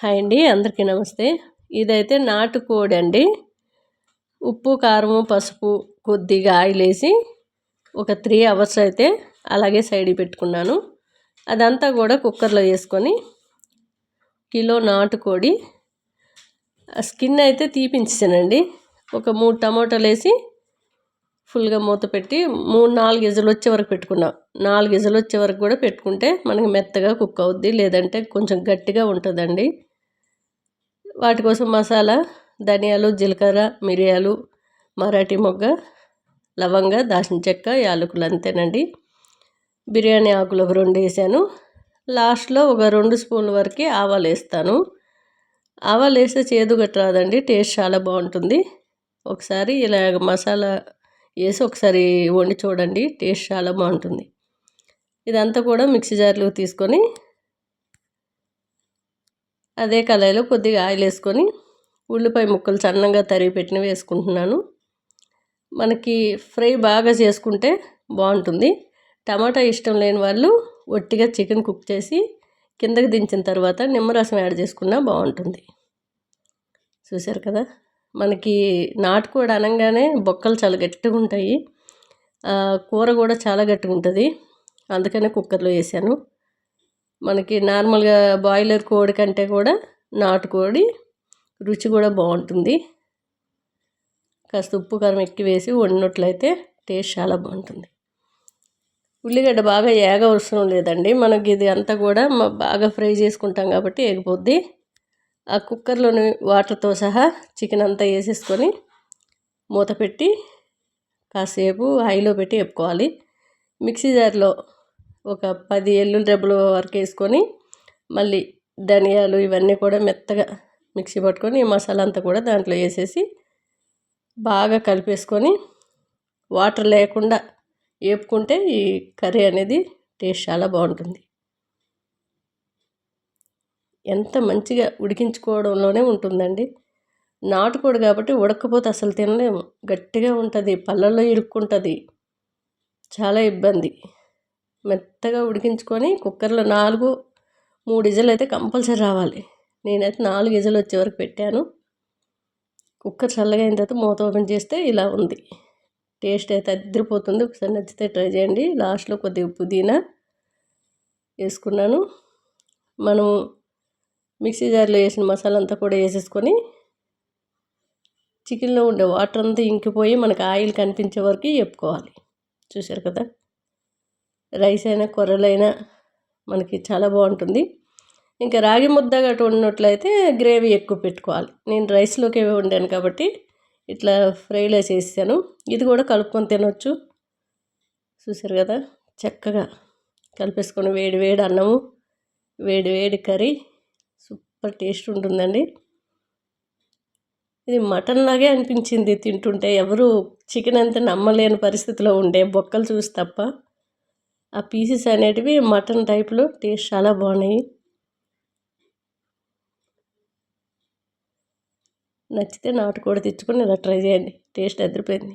Hi అండి, అందరికీ నమస్తే. ఇదైతే నాటుకోడి అండి. ఉప్పు, కారము, పసుపు, కొద్దిగా ఆయిల్ వేసి ఒక 3 అవర్స్ అయితే అలాగే సైడ్కి పెట్టుకున్నాను. అదంతా కూడా కుక్కర్లో వేసుకొని కిలో నాటుకోడి స్కిన్ అయితే తీపించానండి. ఒక 3 టమాటాలు వేసి ఫుల్గా మూత పెట్టి 3-4 విజిల్ వచ్చే వరకు పెట్టుకున్నాం. 4 విజిల్ వచ్చే వరకు కూడా పెట్టుకుంటే మనకి మెత్తగా కుక్ అవుద్ది, లేదంటే కొంచెం గట్టిగా ఉంటుందండి. వాటి కోసం మసాలా ధనియాలు, జీలకర్ర, మిరియాలు, మరాఠీ మొగ్గ, లవంగ, దాల్చిన చెక్క, యాలకులు అంతేనండి. బిర్యానీ ఆకులు ఒక 2 వేసాను. లాస్ట్లో ఒక 2 స్పూన్ల వరకు ఆవాలు వేస్తాను. ఆవాలు వేస్తే చేదు గట్ట రాదండి, టేస్ట్ చాలా బాగుంటుంది. ఒకసారి ఇలా మసాలా వేసి ఒకసారి వండి చూడండి, టేస్ట్ చాలా బాగుంటుంది. ఇదంతా కూడా మిక్సీ జార్లో తీసుకొని అదే కళాయిలో కొద్దిగా ఆయిల్ వేసుకొని ఉల్లిపాయ ముక్కలు సన్నగా తరిగి పెట్టినవి వేసుకుంటున్నాను. మనకి ఫ్రై బాగా చేసుకుంటే బాగుంటుంది. టమాటా ఇష్టం లేని వాళ్ళు ఒట్టిగా చికెన్ కుక్ చేసి కిందకి దించిన తర్వాత నిమ్మరసం యాడ్ చేసుకున్నా బాగుంటుంది. చూశారు కదా, మనకి నాటుకోడి అనగానే బొక్కలు చాలా గట్టిగా ఉంటాయి, కూర కూడా చాలా గట్టిగా ఉంటుంది. అందుకనే కుక్కర్లో వేసాను. మనకి నార్మల్గా బాయిలర్ కోడి కంటే కూడా నాటుకోడి రుచి కూడా బాగుంటుంది. కాస్త ఉప్పు కారం ఎక్కువ వేసి వండినట్లయితే టేస్ట్ చాలా బాగుంటుంది. ఉల్లిగడ్డ బాగా ఏగ అవసరం లేదండి, మనకి ఇది అంతా కూడా బాగా ఫ్రై చేసుకుంటాం కాబట్టి ఏగిపోద్ది. ఆ కుక్కర్లోని వాటర్తో సహా చికెన్ అంతా వేసేసుకొని మూత పెట్టి కాసేపు హైలో పెట్టి వేపుకోవాలి. మిక్సీ జార్లో ఒక 10 వెల్లుల్లి రెబ్బలు వరకు వేసుకొని మళ్ళీ ధనియాలు ఇవన్నీ కూడా మెత్తగా మిక్సీ పట్టుకొని ఈ మసాలా అంతా కూడా దాంట్లో వేసేసి బాగా కలిపేసుకొని వాటర్ లేకుండా వేపుకుంటే ఈ కర్రీ అనేది టేస్ట్ చాలా బాగుంటుంది. ఎంత మంచిగా ఉడికించుకోవడంలోనే ఉంటుందండి. నాటుకోడి కాబట్టి ఉడకపోతే అసలు తినలేము, గట్టిగా ఉంటుంది, పళ్ళల్లో ఇరుక్కుంటుంది, చాలా ఇబ్బంది. మెత్తగా ఉడికించుకొని కుక్కర్లో 3 విజిల్ అయితే కంపల్సరీ రావాలి. నేనైతే 4 విజిల్ వచ్చే వరకు పెట్టాను. కుక్కర్ చల్లగా అయిన తర్వాత మూత ఓపెన్ చేస్తే ఇలా ఉంది. టేస్ట్ అయితే అదిరిపోతుంది. ఒకసారి నచ్చితే ట్రై చేయండి. లాస్ట్లో కొద్దిగా పుదీనా వేసుకున్నాను. మనం మిక్సీ జార్లో వేసిన మసాలా అంతా కూడా వేసేసుకొని చికెన్లో ఉండే వాటర్ అంతా ఇంకిపోయి మనకి ఆయిల్ కనిపించే వరకు వేపుకోవాలి. చూశారు కదా, రైస్ అయినా కొర్రలైనా మనకి చాలా బాగుంటుంది. ఇంకా రాగి ముద్ద గట్టు వండినట్లయితే గ్రేవీ ఎక్కువ పెట్టుకోవాలి. నేను రైస్లోకి వండాను కాబట్టి ఇట్లా ఫ్రైలో చేసాను. ఇది కూడా కలుపుకొని తినొచ్చు. చూశారు కదా, చక్కగా కలిపేసుకొని వేడి వేడి అన్నము, వేడి వేడి కర్రీ సూపర్ టేస్ట్ ఉంటుందండి. ఇది మటన్ లాగే అనిపించింది తింటుంటే. ఎవరు చికెన్ అంతా నమ్మలేని పరిస్థితిలో ఉండే బొక్కలు చూసి తప్ప ఆ పీసెస్ అనేటివి మటన్ టైప్లో టేస్ట్ చాలా బాగున్నాయి. నచ్చితే నాటుకోడి తెచ్చుకొని ఇలా ట్రై చేయండి, టేస్ట్ అదిరిపోయింది.